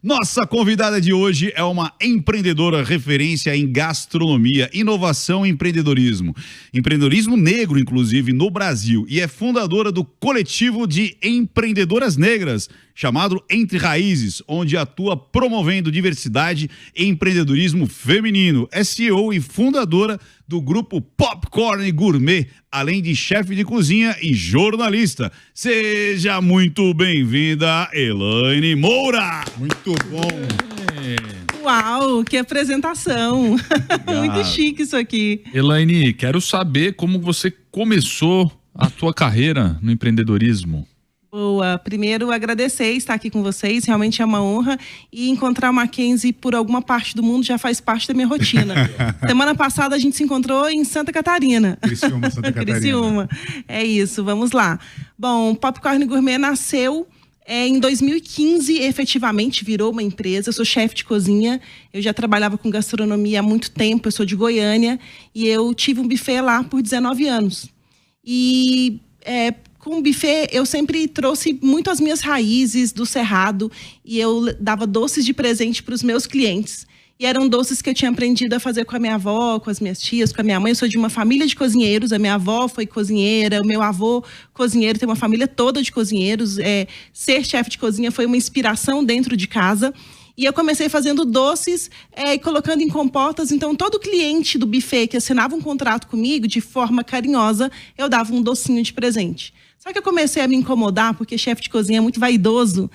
Nossa convidada de hoje é uma empreendedora referência em gastronomia, inovação e empreendedorismo. Empreendedorismo negro, inclusive, no Brasil. E é fundadora do coletivo de empreendedoras negras, chamado Entre Raízes, onde atua promovendo diversidade e empreendedorismo feminino. É CEO e fundadora do grupo Popcorn Gourmet, além de chefe de cozinha e jornalista. Seja muito bem-vinda, Elaine Moura! Muito bom! Uau, que apresentação! Muito chique isso aqui. Elaine, quero saber como você começou a tua carreira no empreendedorismo. Boa, primeiro agradecer estar aqui com vocês, realmente é uma honra, e encontrar o Mackenzie por alguma parte do mundo já faz parte da minha rotina. Semana passada a gente se encontrou em Santa Catarina. Criciúma, Santa Catarina. Criciúma, é isso, vamos lá. Bom, Popcorn Gourmet nasceu em 2015, efetivamente virou uma empresa. Eu sou chefe de cozinha, eu já trabalhava com gastronomia há muito tempo, eu sou de Goiânia, e eu tive um buffet lá por 19 anos. E com o buffet, eu sempre trouxe muito as minhas raízes do Cerrado e eu dava doces de presente para os meus clientes. E eram doces que eu tinha aprendido a fazer com a minha avó, com as minhas tias, com a minha mãe. Eu sou de uma família de cozinheiros, a minha avó foi cozinheira, o meu avô cozinheiro, tem uma família toda de cozinheiros. Ser chefe de cozinha foi uma inspiração dentro de casa. E eu comecei fazendo doces e colocando em compotas. Então, todo cliente do buffet que assinava um contrato comigo, de forma carinhosa, eu dava um docinho de presente. Só que eu comecei a me incomodar, porque chefe de cozinha é muito vaidoso,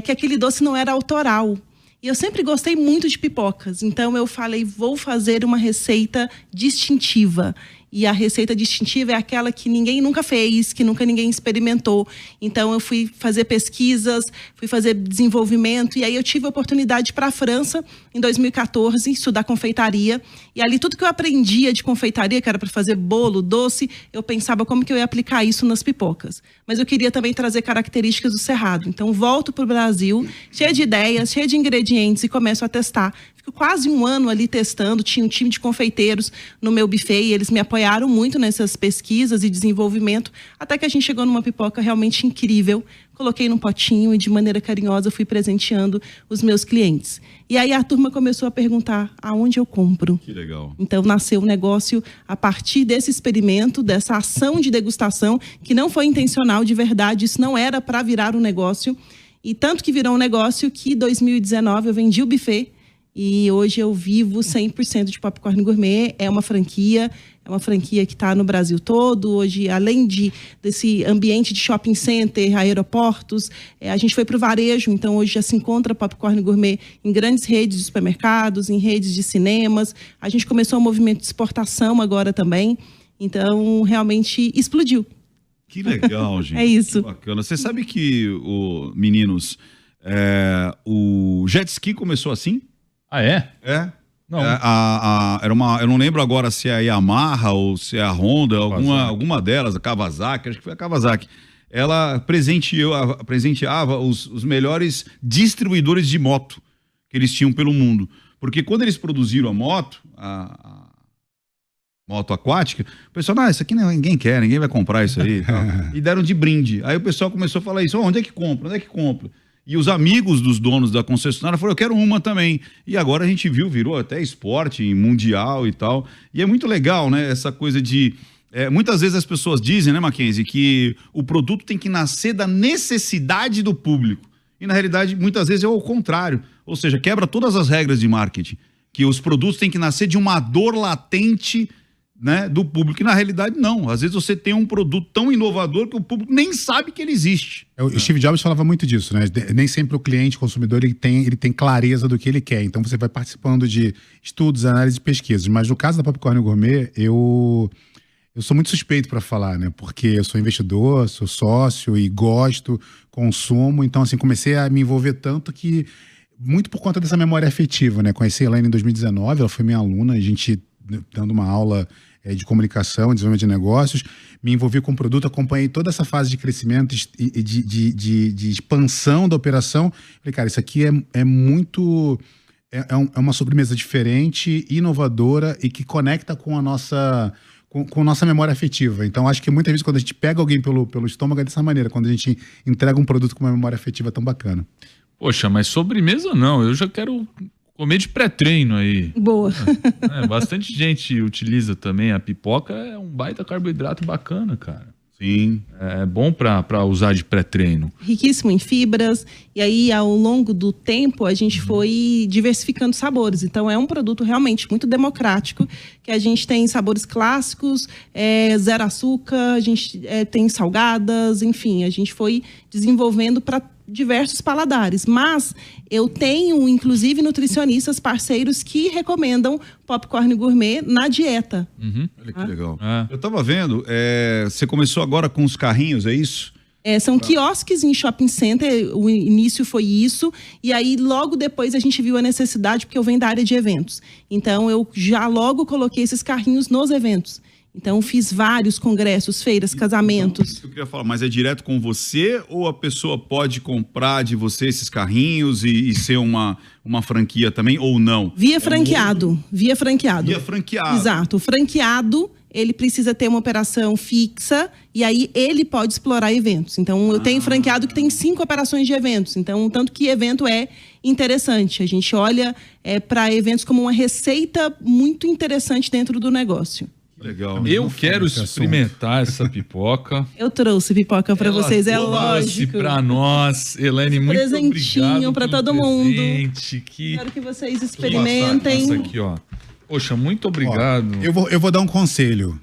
que aquele doce não era autoral. E eu sempre gostei muito de pipocas. Então, eu falei, vou fazer uma receita distintiva. E a receita distintiva é aquela que ninguém nunca fez, que nunca ninguém experimentou. Então, eu fui fazer pesquisas, fui fazer desenvolvimento. E aí, eu tive a oportunidade para a França, em 2014, estudar confeitaria. E ali, tudo que eu aprendia de confeitaria, que era para fazer bolo, doce, eu pensava como que eu ia aplicar isso nas pipocas. Mas eu queria também trazer características do Cerrado. Então, volto para o Brasil, cheia de ideias, cheia de ingredientes, e começo a testar. Fico quase um ano ali testando, tinha um time de confeiteiros no meu buffet e eles me apoiaram muito nessas pesquisas e desenvolvimento, até que a gente chegou numa pipoca realmente incrível. Coloquei num potinho e de maneira carinhosa fui presenteando os meus clientes. E aí a turma começou a perguntar aonde eu compro. Que legal. Então nasceu um negócio a partir desse experimento, dessa ação de degustação, que não foi intencional de verdade, isso não era para virar um negócio. E tanto que virou um negócio que em 2019 eu vendi o buffet. E hoje eu vivo 100% de Popcorn Gourmet. É uma franquia que está no Brasil todo. Hoje, além desse ambiente de shopping center, aeroportos, a gente foi para o varejo. Então, hoje já se encontra Popcorn Gourmet em grandes redes de supermercados, em redes de cinemas. A gente começou um movimento de exportação agora também. Então, realmente explodiu. Que legal, gente. É isso. Que bacana. Você sabe que, meninos, o jet ski começou assim? Ah, é? É. Não. Eu não lembro agora se é a Yamaha ou se é a Honda, alguma delas, a Kawasaki, acho que foi a Kawasaki. Ela presenteava os melhores distribuidores de moto que eles tinham pelo mundo. Porque quando eles produziram a moto aquática, o pessoal, isso aqui ninguém quer, ninguém vai comprar isso aí. E deram de brinde. Aí o pessoal começou a falar isso, onde é que compra? Onde é que compra? E os amigos dos donos da concessionária falaram, eu quero uma também. E agora a gente virou até esporte mundial e tal. E é muito legal, né? Essa coisa de... muitas vezes as pessoas dizem, né, Mackenzie, que o produto tem que nascer da necessidade do público. E na realidade, muitas vezes é o contrário. Ou seja, quebra todas as regras de marketing. Que os produtos têm que nascer de uma dor latente, né, do público, e na realidade não. Às vezes você tem um produto tão inovador que o público nem sabe que ele existe. O Steve Jobs falava muito disso, né? Nem sempre o cliente, consumidor, ele tem clareza do que ele quer. Então você vai participando de estudos, análises e pesquisas. Mas no caso da Popcorn Gourmet, eu sou muito suspeito para falar, né? Porque eu sou investidor, sou sócio e gosto, consumo. Então, assim, comecei a me envolver tanto que, muito por conta dessa memória afetiva, né? Conheci a Elaine em 2019, ela foi minha aluna, a gente dando uma aula de comunicação, desenvolvimento de negócios, me envolvi com o produto, acompanhei toda essa fase de crescimento e de expansão da operação. Falei, cara, isso aqui é muito... É uma sobremesa diferente, inovadora e que conecta com a nossa... Com nossa memória afetiva. Então, acho que muitas vezes quando a gente pega alguém pelo estômago é dessa maneira, quando a gente entrega um produto com uma memória afetiva tão bacana. Poxa, mas sobremesa não, eu já quero comer de pré-treino aí. Boa. Bastante gente utiliza também a pipoca, é um baita carboidrato bacana, cara. Sim. É bom para usar de pré-treino. Riquíssimo em fibras, e aí ao longo do tempo a gente foi diversificando sabores, então é um produto realmente muito democrático, que a gente tem sabores clássicos, zero açúcar, a gente tem salgadas, enfim, a gente foi desenvolvendo para diversos paladares, mas eu tenho inclusive nutricionistas parceiros que recomendam popcorn gourmet na dieta. Olha que legal. Eu tava vendo, você começou agora com os carrinhos, é isso? São quiosques em shopping center, o início foi isso, e aí logo depois a gente viu a necessidade, porque eu venho da área de eventos, então eu já logo coloquei esses carrinhos nos eventos. Então, fiz vários congressos, feiras, casamentos. Então, eu queria falar, mas é direto com você ou a pessoa pode comprar de você esses carrinhos e ser uma franquia também, ou não? Via franqueado. Via franqueado. Exato. O franqueado, ele precisa ter uma operação fixa e aí ele pode explorar eventos. Então, eu tenho franqueado que tem 5 operações de eventos. Então, tanto que evento é interessante. A gente olha para eventos como uma receita muito interessante dentro do negócio. Legal. Eu quero experimentar essa pipoca. Eu trouxe pipoca para vocês, é lógico. Para nós, Elaine, muito obrigado. Presentinho para todo mundo. Que... Quero que vocês experimentem. Essa aqui, ó. Poxa, muito obrigado. Ó, eu vou dar um conselho.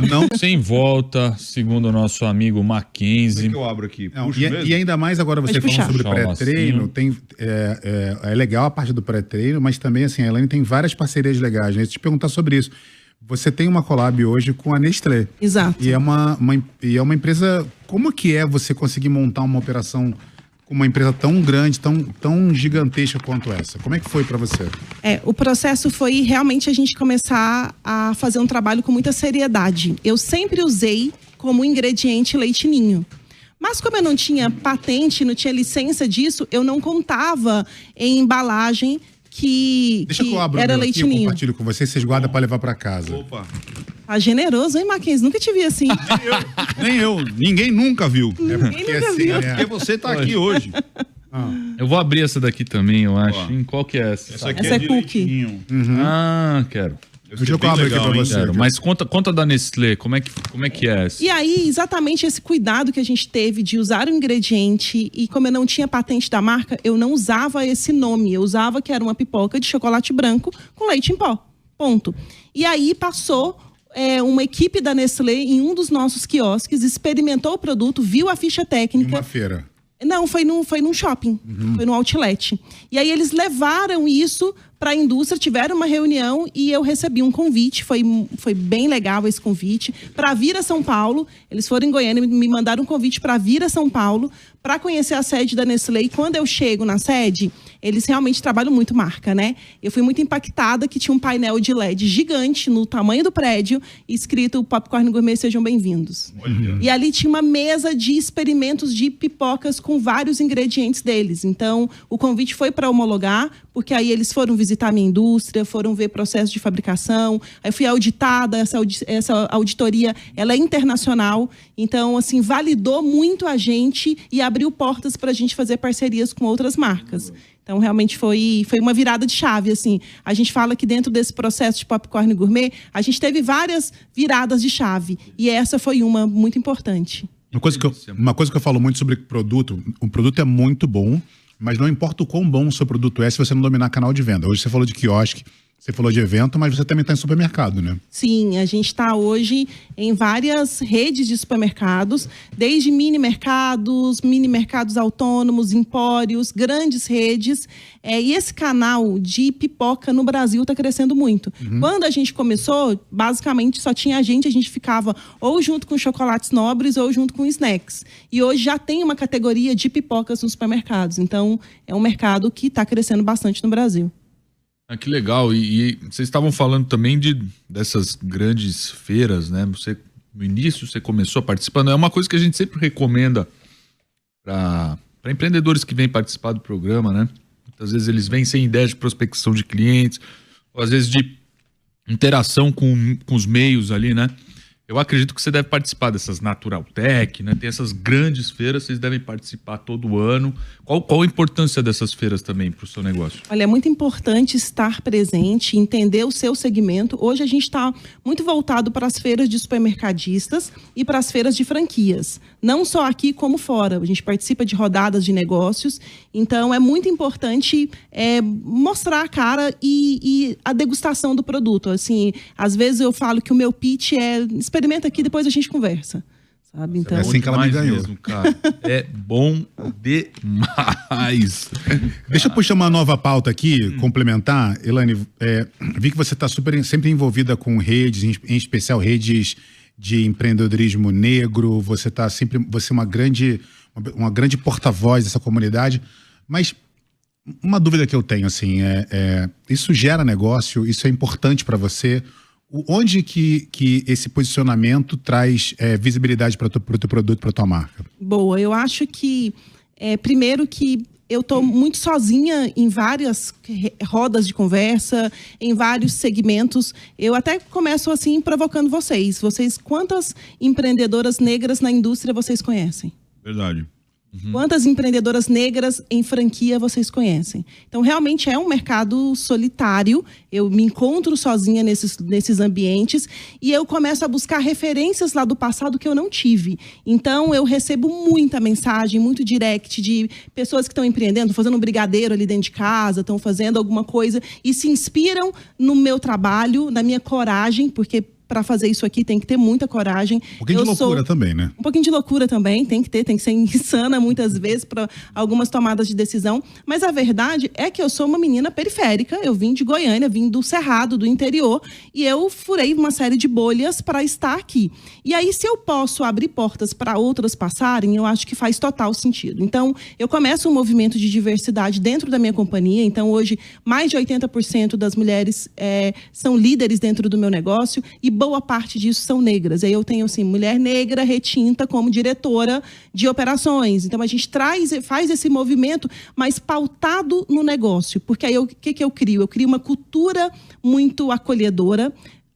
Não sem volta, segundo o nosso amigo Mackenzie. Como é que eu abro aqui? Não, e ainda mais agora você falando sobre pré-treino, é legal a parte do pré-treino, mas também assim, a Elaine tem várias parcerias legais, né? Te perguntar sobre isso. Você tem uma collab hoje com a Nestlé. Exato. E é uma empresa... Como que é você conseguir montar uma operação com uma empresa tão grande, tão gigantesca quanto essa? Como é que foi para você? O processo foi realmente a gente começar a fazer um trabalho com muita seriedade. Eu sempre usei como ingrediente leite ninho. Mas como eu não tinha patente, não tinha licença disso, eu não contava em embalagem Deixa que eu abro era leite ninho. Eu compartilho com vocês guardam para levar para casa. Opa. Tá generoso, hein, Mackenzie? Nunca te vi assim. Nem eu. Ninguém nunca viu. Ninguém nunca viu. Porque você tá aqui hoje. Eu vou abrir essa daqui também, eu acho. Qual que é essa? Essa aqui Essa é de cookie. leitinho. Quero. Deixa eu abrir aqui para você. Quero. Mas conta da Nestlé, como é que é essa? E aí, exatamente esse cuidado que a gente teve de usar o ingrediente, e como eu não tinha patente da marca, eu não usava esse nome. Eu usava que era uma pipoca de chocolate branco com leite em pó. Ponto. E aí passou uma equipe da Nestlé em um dos nossos quiosques, experimentou o produto, viu a ficha técnica. Em uma feira. Não, foi num shopping, foi no outlet. E aí eles levaram isso para a indústria, tiveram uma reunião e eu recebi um convite, foi bem legal esse convite, para vir a São Paulo. Eles foram em Goiânia, me mandaram um convite para vir a São Paulo, para conhecer a sede da Nestlé. E quando eu chego na sede, eles realmente trabalham muito marca, né? Eu fui muito impactada que tinha um painel de LED gigante no tamanho do prédio, escrito Popcorn Gourmet, sejam bem-vindos. E ali tinha uma mesa de experimentos de pipocas com vários ingredientes deles. Então, o convite foi para homologar, porque aí eles foram visitar a minha indústria, foram ver processo de fabricação. Aí fui auditada, essa auditoria, ela é internacional. Então, assim, validou muito a gente e abriu portas para a gente fazer parcerias com outras marcas. Então, realmente foi uma virada de chave, assim. A gente fala que dentro desse processo de Popcorn Gourmet, a gente teve várias viradas de chave. E essa foi uma muito importante. Uma coisa que eu falo muito sobre produto, o produto é muito bom, mas não importa o quão bom o seu produto é se você não dominar canal de venda. Hoje você falou de quiosque, você falou de evento, mas você também está em supermercado, né? Sim, a gente está hoje em várias redes de supermercados, desde mini mercados autônomos, empórios, grandes redes. E esse canal de pipoca no Brasil está crescendo muito. Quando a gente começou, basicamente só tinha a gente ficava ou junto com chocolates nobres ou junto com snacks. E hoje já tem uma categoria de pipocas nos supermercados. Então, é um mercado que está crescendo bastante no Brasil. Que legal. E vocês estavam falando também dessas grandes feiras, né? No início você começou participando. É uma coisa que a gente sempre recomenda para empreendedores que vêm participar do programa, né? Muitas vezes eles vêm sem ideia de prospecção de clientes, ou às vezes de interação com os meios ali, né? Eu acredito que você deve participar dessas Naturaltech, né? Tem essas grandes feiras, vocês devem participar todo ano. Qual a importância dessas feiras também para o seu negócio? Olha, é muito importante estar presente, entender o seu segmento. Hoje a gente está muito voltado para as feiras de supermercadistas e para as feiras de franquias. Não só aqui como fora. A gente participa de rodadas de negócios. Então é muito importante mostrar a cara e a degustação do produto. Assim, às vezes eu falo que o meu pitch experimenta aqui, depois a gente conversa. Sabe? Então, é assim que ela me ganhou. Mesmo, cara. É bom demais. Deixa eu puxar uma nova pauta aqui, complementar. Elaine, vi que você está sempre envolvida com redes, em especial redes de empreendedorismo negro. Você é uma grande porta-voz dessa comunidade. Mas uma dúvida que eu tenho, assim, isso gera negócio? Isso é importante para você? Onde que esse posicionamento traz visibilidade para o teu produto, para a tua marca? Boa, eu acho que, primeiro que eu estou muito sozinha em várias rodas de conversa, em vários segmentos. Eu até começo assim provocando vocês. Quantas empreendedoras negras na indústria vocês conhecem? Verdade. Quantas empreendedoras negras em franquia vocês conhecem? Então, realmente é um mercado solitário. Eu me encontro sozinha nesses ambientes e eu começo a buscar referências lá do passado que eu não tive. Então, eu recebo muita mensagem, muito direct de pessoas que estão empreendendo, fazendo um brigadeiro ali dentro de casa, estão fazendo alguma coisa e se inspiram no meu trabalho, na minha coragem, porque para fazer isso aqui tem que ter muita coragem. Um pouquinho de loucura também, né? Um pouquinho de loucura também, tem que ser insana muitas vezes para algumas tomadas de decisão. Mas a verdade é que eu sou uma menina periférica, eu vim de Goiânia, vim do Cerrado, do interior, e eu furei uma série de bolhas para estar aqui. E aí, se eu posso abrir portas para outras passarem, eu acho que faz total sentido. Então, eu começo um movimento de diversidade dentro da minha companhia. Então, hoje, mais de 80% das mulheres são líderes dentro do meu negócio e boa parte disso são negras. Aí eu tenho, assim, mulher negra retinta como diretora de operações. Então, a gente faz esse movimento, mas pautado no negócio. Porque aí, o que eu crio? Eu crio uma cultura muito acolhedora.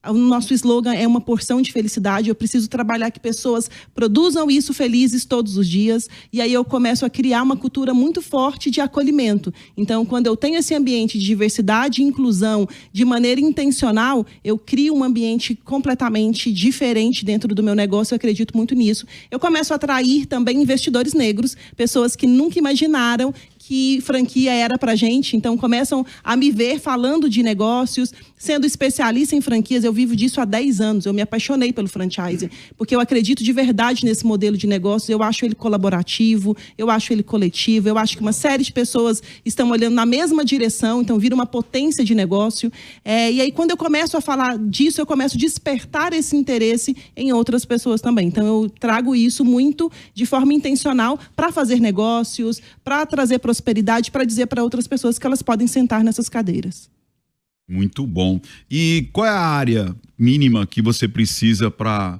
O nosso slogan é uma porção de felicidade. Eu preciso trabalhar que pessoas produzam isso felizes todos os dias. E aí eu começo a criar uma cultura muito forte de acolhimento. Então, quando eu tenho esse ambiente de diversidade e inclusão de maneira intencional, eu crio um ambiente completamente diferente dentro do meu negócio. Eu acredito muito nisso. Eu começo a atrair também investidores negros, pessoas que nunca imaginaram que franquia era pra gente, então começam a me ver falando de negócios, sendo especialista em franquias. Eu vivo disso há 10 anos, eu me apaixonei pelo franchising, porque eu acredito de verdade nesse modelo de negócios. Eu acho ele colaborativo, eu acho ele coletivo, eu acho que uma série de pessoas estão olhando na mesma direção, então vira uma potência de negócio. E aí, quando eu começo a falar disso, eu começo a despertar esse interesse em outras pessoas também. Então, eu trago isso muito de forma intencional para fazer negócios, para trazer prosperidade, para dizer para outras pessoas que elas podem sentar nessas cadeiras. Muito bom. E qual é a área mínima que você precisa para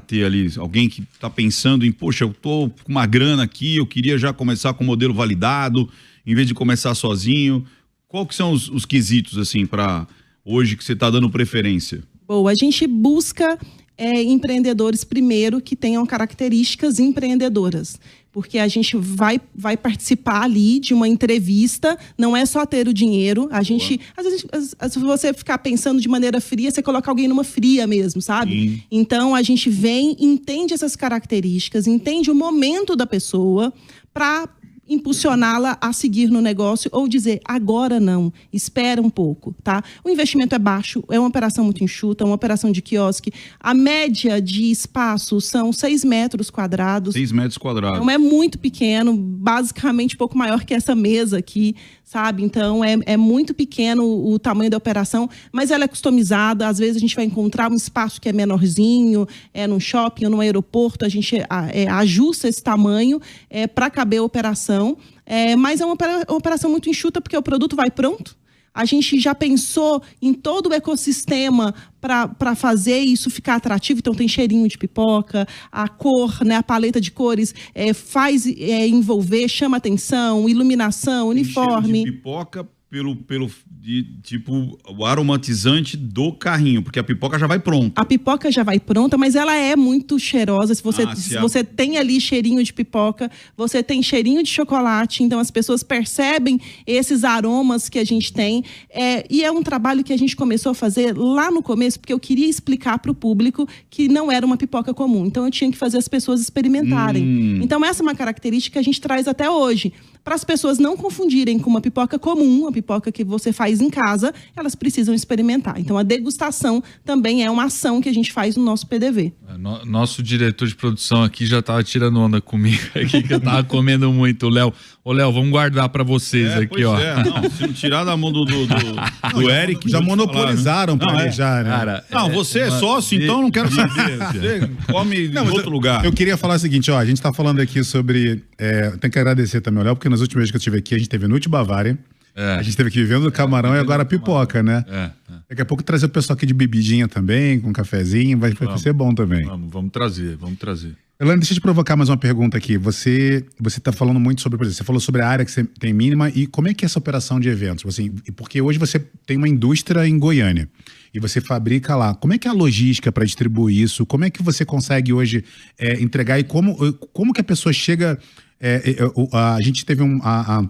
ter ali alguém que está pensando em, poxa, eu tô com uma grana aqui, eu queria já começar com o modelo validado, em vez de começar sozinho. Qual que são os quesitos, assim, para hoje que você está dando preferência? Boa, a gente busca empreendedores, primeiro, que tenham características empreendedoras. Porque a gente vai participar ali de uma entrevista, não é só ter o dinheiro. A gente, às vezes, se você ficar pensando de maneira fria, você coloca alguém numa fria mesmo, sabe? Sim. Então, a gente vem, entende essas características, entende o momento da pessoa para impulsioná-la a seguir no negócio ou dizer, agora não, espera um pouco, tá? O investimento é baixo, é uma operação muito enxuta, uma operação de quiosque. A média de espaço são 6 metros quadrados. 6 metros quadrados. Então, é muito pequeno, basicamente pouco maior que essa mesa aqui, sabe? Então, é muito pequeno o tamanho da operação, mas ela é customizada. Às vezes, a gente vai encontrar um espaço que é menorzinho, num shopping ou num aeroporto, a gente ajusta esse tamanho para caber a operação. Mas é uma operação muito enxuta, porque o produto vai pronto. A gente já pensou em todo o ecossistema para fazer isso ficar atrativo. Então, tem cheirinho de pipoca, a cor, né, a paleta de cores faz envolver, chama atenção, iluminação, uniforme. Cheiro de pipoca tipo, o aromatizante do carrinho, porque a pipoca já vai pronta. A pipoca já vai pronta, mas ela é muito cheirosa. Se você tem ali cheirinho de pipoca, você tem cheirinho de chocolate, então as pessoas percebem esses aromas que a gente tem. E é um trabalho que a gente começou a fazer lá no começo, porque eu queria explicar para o público que não era uma pipoca comum. Então eu tinha que fazer as pessoas experimentarem. Então essa é uma característica que a gente traz até hoje. Para as pessoas não confundirem com uma pipoca comum, a pipoca que você faz em casa, elas precisam experimentar. Então, a degustação também é uma ação que a gente faz no nosso PDV. Nosso diretor de produção aqui já estava tirando onda comigo aqui, que eu tava comendo muito. Léo, vamos guardar para vocês aqui, ó. Não, se não tirar da mão do Eric... Já monopolizaram para ele já, né? Cara, você é sócio, então não quero saber. Você come em outro lugar. Eu queria falar o seguinte, ó, a gente tá falando aqui sobre... tenho que agradecer também ao Léo, porque nas últimas vezes que eu estive aqui, a gente teve Nut Bavária, a gente teve aqui Vivendo do Camarão e agora a pipoca, né? Daqui a pouco trazer o pessoal aqui de bebidinha também, com um cafezinho, vai ser bom também. Vamos trazer. Elaine, deixa eu te provocar mais uma pergunta aqui. Você tá falando muito sobre, por exemplo, você falou sobre a área que você tem mínima e como é que é essa operação de eventos? Assim, porque hoje você tem uma indústria em Goiânia e você fabrica lá. Como é que é a logística para distribuir isso? Como é que você consegue hoje entregar e como que a pessoa chega... a gente teve a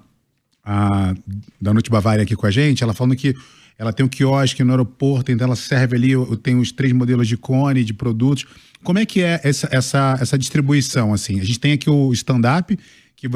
da Nut Bavária aqui com a gente, ela falando que ela tem um quiosque no aeroporto, então ela serve ali, tem os 3 modelos de cone, de produtos. Como é que é essa distribuição, assim? A gente tem aqui o stand-up, que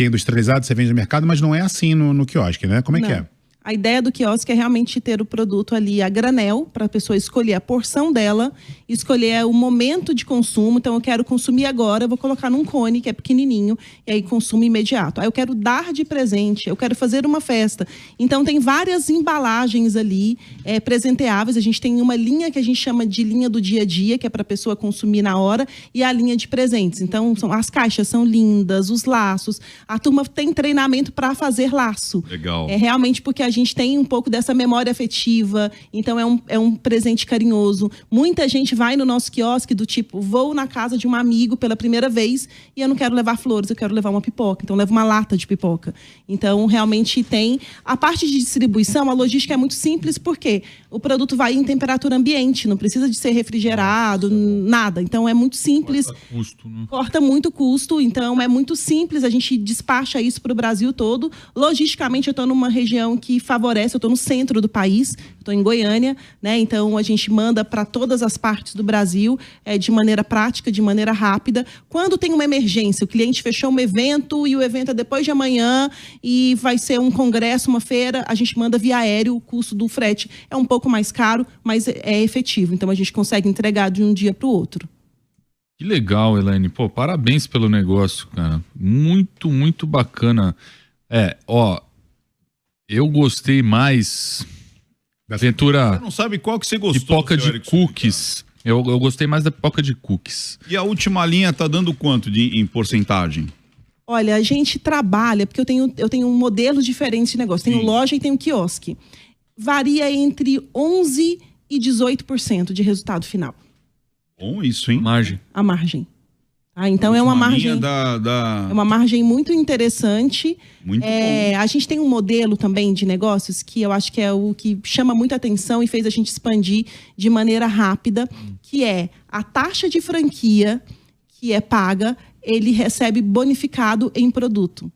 é industrializado, você vende no mercado, mas não é assim no quiosque, né? Como é que é? A ideia do quiosque é realmente ter o produto ali a granel, para a pessoa escolher a porção dela, escolher o momento de consumo. Então, eu quero consumir agora, eu vou colocar num cone, que é pequenininho, e aí consumo imediato. Aí eu quero dar de presente, eu quero fazer uma festa. Então, tem várias embalagens ali, presenteáveis. A gente tem uma linha que a gente chama de linha do dia a dia, que é para a pessoa consumir na hora, e a linha de presentes. Então, as caixas são lindas, os laços. A turma tem treinamento para fazer laço. Legal. É realmente porque a gente tem um pouco dessa memória afetiva, então é um presente carinhoso. Muita gente vai no nosso quiosque do tipo, vou na casa de um amigo pela primeira vez e eu não quero levar flores, eu quero levar uma pipoca, então eu levo uma lata de pipoca. Então realmente tem... A parte de distribuição, a logística é muito simples porque o produto vai em temperatura ambiente, não precisa de ser refrigerado, nada. Então é muito simples. Corta custo, né? Corta muito custo, então é muito simples, a gente despacha isso para o Brasil todo. Logisticamente eu estou numa região que favorece, eu estou no centro do país, estou em Goiânia, né? Então a gente manda para todas as partes do Brasil de maneira prática, de maneira rápida. Quando tem uma emergência, o cliente fechou um evento e o evento é depois de amanhã e vai ser um congresso, uma feira, a gente manda via aéreo, o custo do frete é um pouco mais caro, mas é efetivo. Então a gente consegue entregar de um dia para o outro. Que legal, Elaine. Pô, parabéns pelo negócio, cara. Muito, muito bacana. Eu gostei mais da aventura... Você não sabe qual que você gostou? Pipoca de cookies. Eu gostei mais da pipoca de cookies. E a última linha tá dando quanto em porcentagem? Olha, a gente trabalha, porque eu tenho um modelo diferente de negócio. Tenho loja e tenho quiosque. Varia entre 11% e 18% de resultado final. Bom isso, hein? A margem. Então é uma margem, é uma margem muito interessante. Muito bom. A gente tem um modelo também de negócios que eu acho que é o que chama muita atenção e fez a gente expandir de maneira rápida, que é a taxa de franquia que é paga, ele recebe bonificado em produto.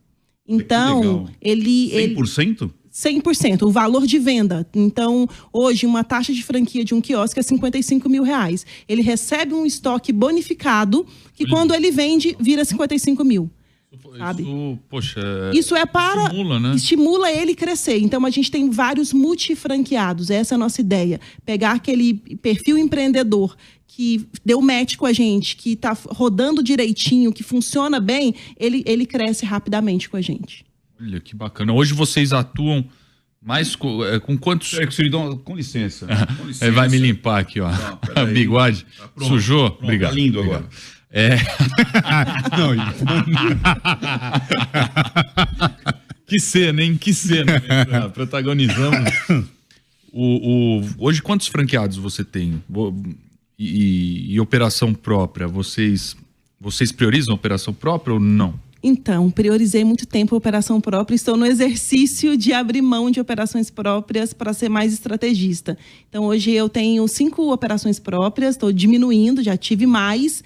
Então, ele 100%? 100%, o valor de venda. Então, hoje, uma taxa de franquia de um quiosque é R$55 mil. Ele recebe um estoque bonificado que quando ele vende, vira 55 mil. Sabe? Isso é para... Estimula, né? Estimula ele crescer. Então, a gente tem vários multifranqueados. Essa é a nossa ideia. Pegar aquele perfil empreendedor que deu match com a gente, que está rodando direitinho, que funciona bem, ele cresce rapidamente com a gente. Olha, que bacana. Hoje vocês atuam mais com quantos... Com licença. Com licença. Vai me limpar aqui, ó. Bigode. Tá sujou? Pronto, obrigado. Tá lindo agora. Que cena, hein? Que cena. Protagonizamos. Hoje, quantos franqueados você tem? E operação própria? Vocês priorizam a operação própria ou não? Então, priorizei muito tempo a operação própria. Estou no exercício de abrir mão de operações próprias para ser mais estrategista. Então, hoje eu tenho 5 operações próprias, estou diminuindo, já tive mais.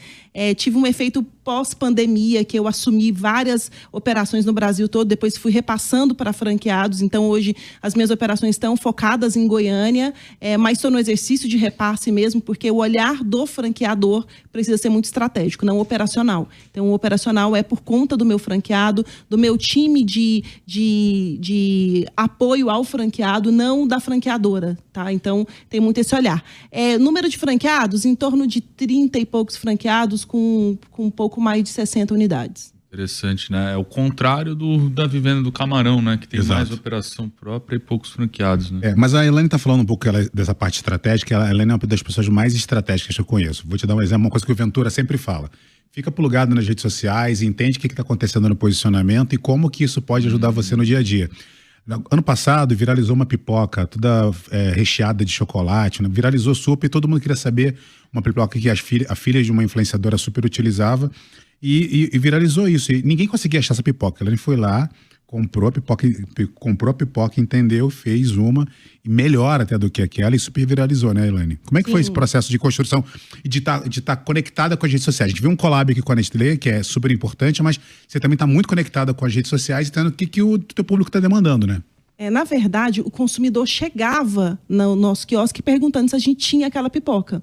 Tive um efeito pós-pandemia, que eu assumi várias operações no Brasil todo, depois fui repassando para franqueados. Então, hoje, as minhas operações estão focadas em Goiânia, mas estou no exercício de repasse mesmo, porque o olhar do franqueador precisa ser muito estratégico, não operacional. Então, o operacional é por conta do meu franqueado, do meu time de apoio ao franqueado, não da franqueadora, tá? Então, tem muito esse olhar. Número de franqueados, em torno de 30 e poucos franqueados, com um pouco mais de 60 unidades. Interessante, né? É o contrário da Vivenda do Camarão, né? Que tem Exato. mais operação própria e poucos franqueados, né? Mas a Elaine está falando um pouco dessa parte estratégica. A Elaine é uma das pessoas mais estratégicas que eu conheço. Vou te dar um exemplo, uma coisa que o Ventura sempre fala. Fica plugado nas redes sociais, entende o que está acontecendo no posicionamento e como que isso pode ajudar você no dia a dia. Ano passado, viralizou uma pipoca toda recheada de chocolate, né? Viralizou super e todo mundo queria saber uma pipoca que a filha de uma influenciadora super utilizava e viralizou isso. E ninguém conseguia achar essa pipoca. Ela foi lá, comprou a pipoca, entendeu, fez uma, e melhor até do que aquela, e super viralizou, né, Elaine? Como é que foi esse processo de construção e de estar conectada com as redes sociais? A gente viu um collab aqui com a Nestlé, que é super importante, mas você também está muito conectada com as redes sociais e entendendo o que o teu público está demandando, né? Na verdade, o consumidor chegava no nosso quiosque perguntando se a gente tinha aquela pipoca.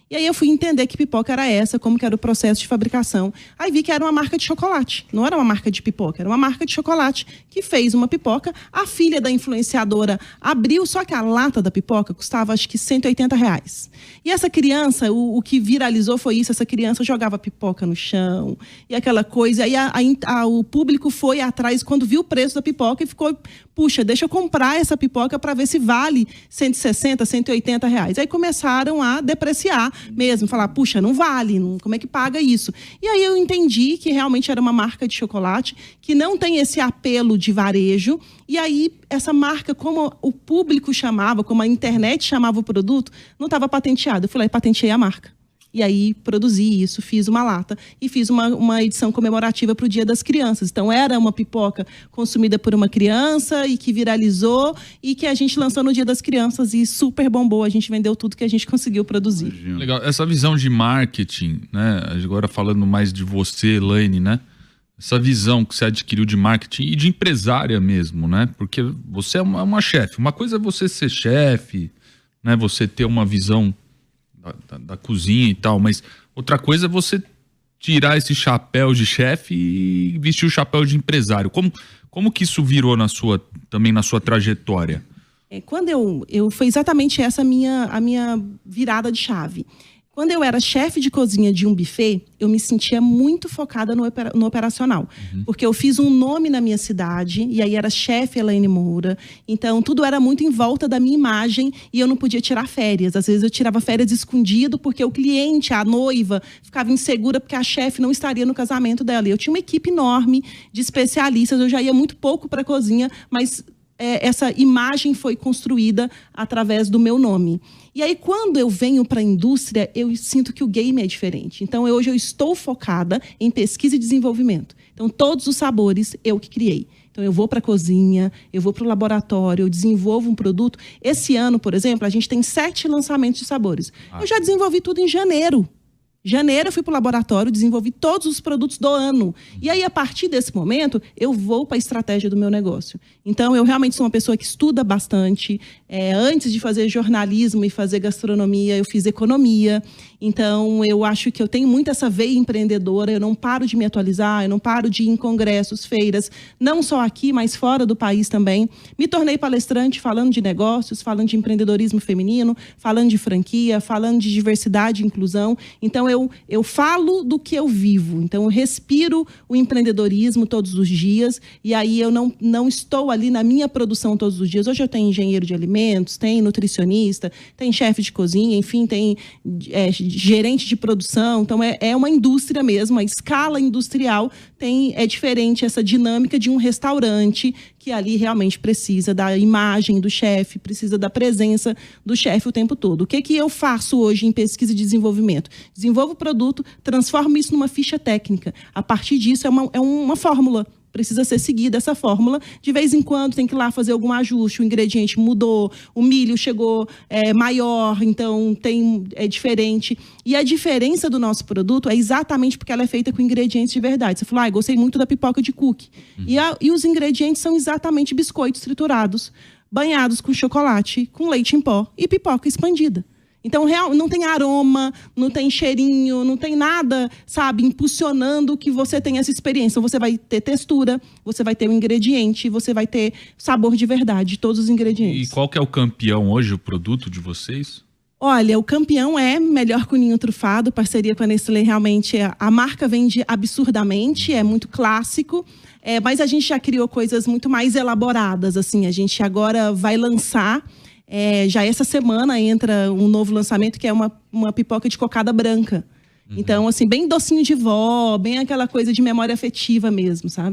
E aí eu fui entender que pipoca era essa, como que era o processo de fabricação. Aí vi que era uma marca de chocolate, não era uma marca de pipoca, era uma marca de chocolate que fez uma pipoca. A filha da influenciadora abriu, só que a lata da pipoca custava acho que R$180. E essa criança, o que viralizou foi isso, essa criança jogava pipoca no chão e aquela coisa. Aí o público foi atrás quando viu o preço da pipoca e ficou, puxa, deixa eu comprar essa pipoca para ver se vale R$160, R$180. Aí começaram a depreciar mesmo, falar, puxa, não vale, como é que paga isso? E aí eu entendi que realmente era uma marca de chocolate que não tem esse apelo de varejo, e aí essa marca, como o público chamava, como a internet chamava o produto, não estava patenteado. Eu fui lá e patenteei a marca. E aí produzi isso, fiz uma lata e fiz uma edição comemorativa para o Dia das Crianças. Então era uma pipoca consumida por uma criança e que viralizou e que a gente lançou no Dia das Crianças e super bombou. A gente vendeu tudo que a gente conseguiu produzir. Legal. Essa visão de marketing, né? Agora falando mais de você, Elaine, né? Essa visão que você adquiriu de marketing e de empresária mesmo, né? Porque você é uma chefe. Uma coisa é você ser chefe, né? Você ter uma visão da cozinha e tal, mas outra coisa é você tirar esse chapéu de chefe e vestir o chapéu de empresário. Como que isso virou também na sua trajetória? Quando foi exatamente essa a minha virada de chave. Quando eu era chefe de cozinha de um buffet, eu me sentia muito focada no operacional. Porque eu fiz um nome na minha cidade, e aí era chefe Elaine Moura. Então, tudo era muito em volta da minha imagem, e eu não podia tirar férias. Às vezes eu tirava férias escondido, porque o cliente, a noiva, ficava insegura porque a chefe não estaria no casamento dela. E eu tinha uma equipe enorme de especialistas, eu já ia muito pouco para a cozinha, mas essa imagem foi construída através do meu nome. E aí, quando eu venho para a indústria, eu sinto que o game é diferente. Então, hoje eu estou focada em pesquisa e desenvolvimento. Então, todos os sabores eu que criei. Então, eu vou para a cozinha, eu vou para o laboratório, eu desenvolvo um produto. Esse ano, por exemplo, a gente tem 7 lançamentos de sabores. Eu já desenvolvi tudo em janeiro. Janeiro eu fui para o laboratório, desenvolvi todos os produtos do ano. E aí, a partir desse momento, eu vou para a estratégia do meu negócio. Então, eu realmente sou uma pessoa que estuda bastante. Antes de fazer jornalismo e fazer gastronomia, eu fiz economia. Então, eu acho que eu tenho muito essa veia empreendedora. Eu não paro de me atualizar, eu não paro de ir em congressos, feiras, não só aqui, mas fora do país também. Me tornei palestrante falando de negócios, falando de empreendedorismo feminino, falando de franquia, falando de diversidade e inclusão. Então, eu falo do que eu vivo. Então, eu respiro o empreendedorismo todos os dias. E aí, eu não estou ali na minha produção todos os dias. Hoje eu tenho engenheiro de alimentos, tem nutricionista, tem chefe de cozinha, enfim, tem gerente de produção. Então, é uma indústria mesmo, a escala industrial é diferente essa dinâmica de um restaurante que ali realmente precisa da imagem do chefe, precisa da presença do chefe o tempo todo. O que eu faço hoje em pesquisa e desenvolvimento? Desenvolvo o produto, transformo isso numa ficha técnica. A partir disso, é uma fórmula. Precisa ser seguida essa fórmula. De vez em quando tem que ir lá fazer algum ajuste. O ingrediente mudou, o milho chegou maior, então é diferente. E a diferença do nosso produto é exatamente porque ela é feita com ingredientes de verdade. Você falou, gostei muito da pipoca de cookie. E os ingredientes são exatamente biscoitos triturados, banhados com chocolate, com leite em pó e pipoca expandida. Então, não tem aroma, não tem cheirinho, não tem nada, sabe, impulsionando que você tenha essa experiência. Então, você vai ter textura, você vai ter o ingrediente, você vai ter sabor de verdade, todos os ingredientes. E qual que é o campeão hoje, o produto de vocês? Olha, o campeão é Melhor com Ninho Trufado, parceria com a Nestlé. Realmente, a marca vende absurdamente, é muito clássico. Mas a gente já criou coisas muito mais elaboradas, assim. A gente agora vai lançar... já essa semana entra um novo lançamento que é uma pipoca de cocada branca. Então, assim, bem docinho de vó, bem aquela coisa de memória afetiva mesmo, sabe?